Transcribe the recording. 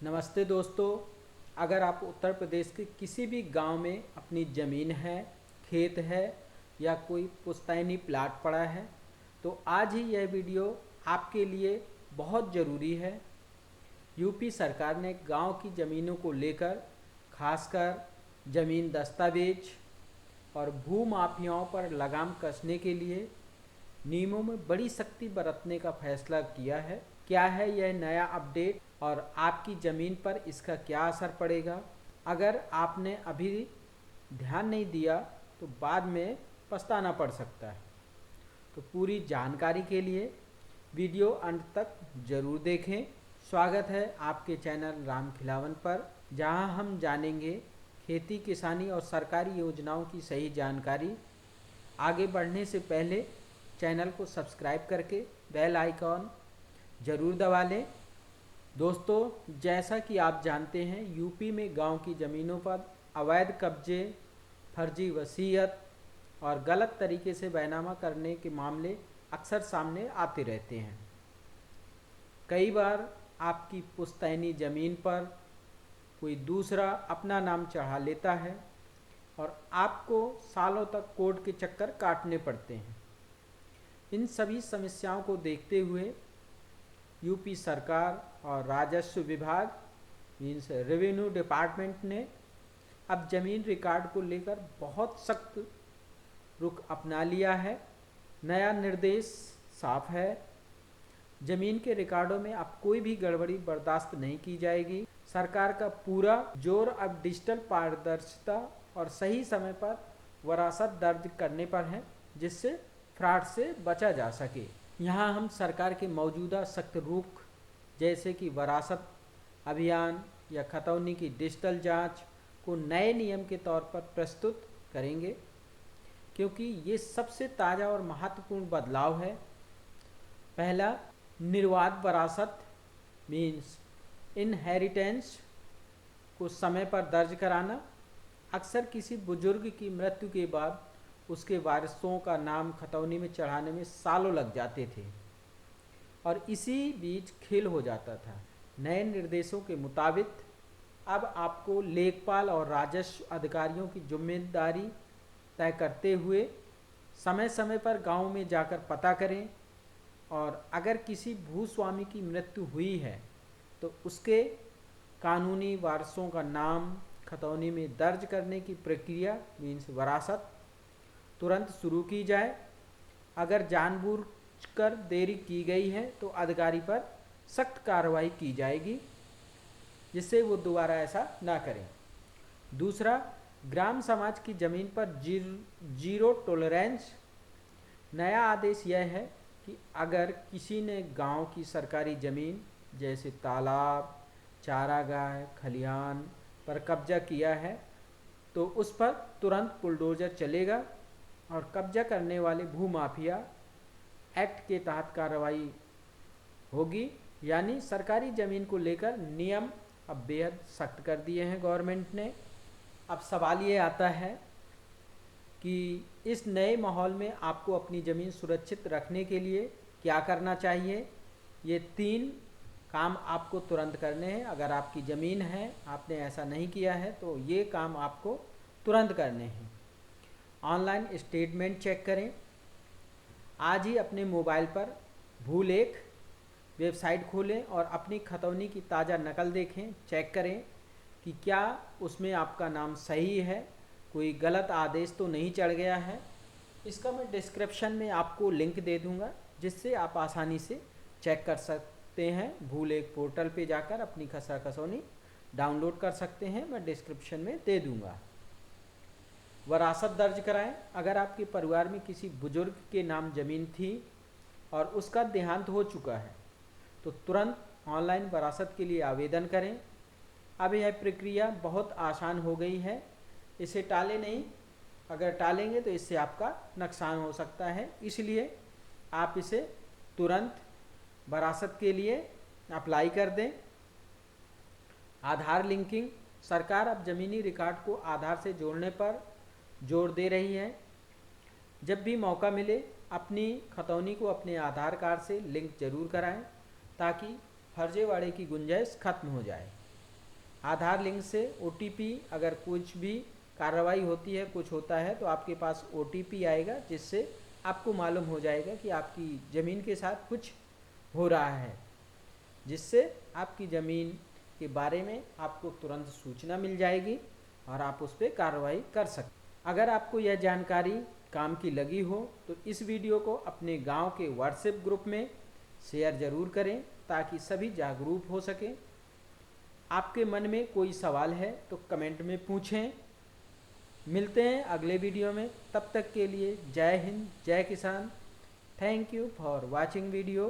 नमस्ते दोस्तों। अगर आप उत्तर प्रदेश के किसी भी गांव में अपनी ज़मीन है, खेत है या कोई पुश्तैनी प्लाट पड़ा है तो आज ही यह वीडियो आपके लिए बहुत ज़रूरी है। यूपी सरकार ने गांव की ज़मीनों को लेकर खासकर ज़मीन दस्तावेज और भू माफियाओं पर लगाम कसने के लिए नियमों में बड़ी सख्ती बरतने का फैसला किया है। क्या है यह नया अपडेट और आपकी ज़मीन पर इसका क्या असर पड़ेगा? अगर आपने अभी ध्यान नहीं दिया तो बाद में पछताना पड़ सकता है। तो पूरी जानकारी के लिए वीडियो अंत तक ज़रूर देखें। स्वागत है आपके चैनल राम खिलावन पर, जहां हम जानेंगे खेती किसानी और सरकारी योजनाओं की सही जानकारी। आगे बढ़ने से पहले चैनल को सब्सक्राइब करके बेल आइकॉन ज़रूर दबा लें। दोस्तों, जैसा कि आप जानते हैं, यूपी में गांव की ज़मीनों पर अवैध कब्जे, फर्जी वसीयत और गलत तरीके से बैनामा करने के मामले अक्सर सामने आते रहते हैं। कई बार आपकी पुश्तैनी ज़मीन पर कोई दूसरा अपना नाम चढ़ा लेता है और आपको सालों तक कोर्ट के चक्कर काटने पड़ते हैं। इन सभी समस्याओं को देखते हुए यूपी सरकार और राजस्व विभाग मीन्स रेवेन्यू डिपार्टमेंट ने अब ज़मीन रिकॉर्ड को लेकर बहुत सख्त रुख अपना लिया है। नया निर्देश साफ है, ज़मीन के रिकॉर्डों में अब कोई भी गड़बड़ी बर्दाश्त नहीं की जाएगी। सरकार का पूरा जोर अब डिजिटल पारदर्शिता और सही समय पर वरासत दर्ज करने पर है, जिससे फ्रॉड से बचा जा सके। यहाँ हम सरकार के मौजूदा सख्त रुख जैसे कि वरासत अभियान या खतौनी की डिजिटल जांच को नए नियम के तौर पर प्रस्तुत करेंगे, क्योंकि ये सबसे ताज़ा और महत्वपूर्ण बदलाव है। पहला, निर्वाध वरासत मीन्स इनहेरिटेंस को समय पर दर्ज कराना। अक्सर किसी बुजुर्ग की मृत्यु के बाद उसके वारिसों का नाम खतौनी में चढ़ाने में सालों लग जाते थे और इसी बीच खेल हो जाता था। नए निर्देशों के मुताबिक अब आपको लेखपाल और राजस्व अधिकारियों की जिम्मेदारी तय करते हुए समय समय पर गांव में जाकर पता करें, और अगर किसी भूस्वामी की मृत्यु हुई है तो उसके कानूनी वारिसों का नाम खतौनी में दर्ज करने की प्रक्रिया मीन्स वरासत तुरंत शुरू की जाए। अगर जानबूझकर देरी की गई है तो अधिकारी पर सख्त कार्रवाई की जाएगी, जिससे वो दोबारा ऐसा ना करें। दूसरा, ग्राम समाज की ज़मीन पर जीरो टॉलरेंस। नया आदेश यह है कि अगर किसी ने गांव की सरकारी ज़मीन जैसे तालाब, चारागाह, खलिहान पर कब्जा किया है तो उस पर तुरंत बुलडोज़र चलेगा और कब्जा करने वाले भूमाफिया एक्ट के तहत कार्रवाई होगी। यानी सरकारी ज़मीन को लेकर नियम अब बेहद सख्त कर दिए हैं गवर्नमेंट ने। अब सवाल ये आता है कि इस नए माहौल में आपको अपनी ज़मीन सुरक्षित रखने के लिए क्या करना चाहिए। ये 3 काम आपको तुरंत करने हैं। अगर आपकी ज़मीन है, आपने ऐसा नहीं किया है, तो ये काम आपको तुरंत करने हैं। ऑनलाइन स्टेटमेंट चेक करें। आज ही अपने मोबाइल पर भूलेख वेबसाइट खोलें और अपनी खतौनी की ताज़ा नकल देखें। चेक करें कि क्या उसमें आपका नाम सही है, कोई गलत आदेश तो नहीं चढ़ गया है। इसका मैं डिस्क्रिप्शन में आपको लिंक दे दूंगा, जिससे आप आसानी से चेक कर सकते हैं। भूलेख पोर्टल पे जाकर अपनी खसरा खसौनी डाउनलोड कर सकते हैं, मैं डिस्क्रिप्शन में दे दूंगा। वरासत दर्ज कराएं। अगर आपके परिवार में किसी बुजुर्ग के नाम ज़मीन थी और उसका देहांत हो चुका है तो तुरंत ऑनलाइन वरासत के लिए आवेदन करें। अब यह प्रक्रिया बहुत आसान हो गई है, इसे टालें नहीं। अगर टालेंगे तो इससे आपका नुकसान हो सकता है, इसलिए आप इसे तुरंत वरासत के लिए अप्लाई कर दें। आधार लिंकिंग। सरकार अब ज़मीनी रिकॉर्ड को आधार से जोड़ने पर जोर दे रही है। जब भी मौका मिले अपनी खतौनी को अपने आधार कार्ड से लिंक जरूर कराएं, ताकि फर्जीवाड़े की गुंजाइश खत्म हो जाए। आधार लिंक से OTP, अगर कुछ भी कार्रवाई होती है, कुछ होता है तो आपके पास OTP आएगा, जिससे आपको मालूम हो जाएगा कि आपकी ज़मीन के साथ कुछ हो रहा है, जिससे आपकी ज़मीन के बारे में आपको तुरंत सूचना मिल जाएगी और आप उस पर कार्रवाई कर सकते। अगर आपको यह जानकारी काम की लगी हो तो इस वीडियो को अपने गांव के व्हाट्सएप ग्रुप में शेयर ज़रूर करें, ताकि सभी जागरूक हो सकें। आपके मन में कोई सवाल है तो कमेंट में पूछें। मिलते हैं अगले वीडियो में, तब तक के लिए जय हिंद, जय किसान। Thank you for watching video.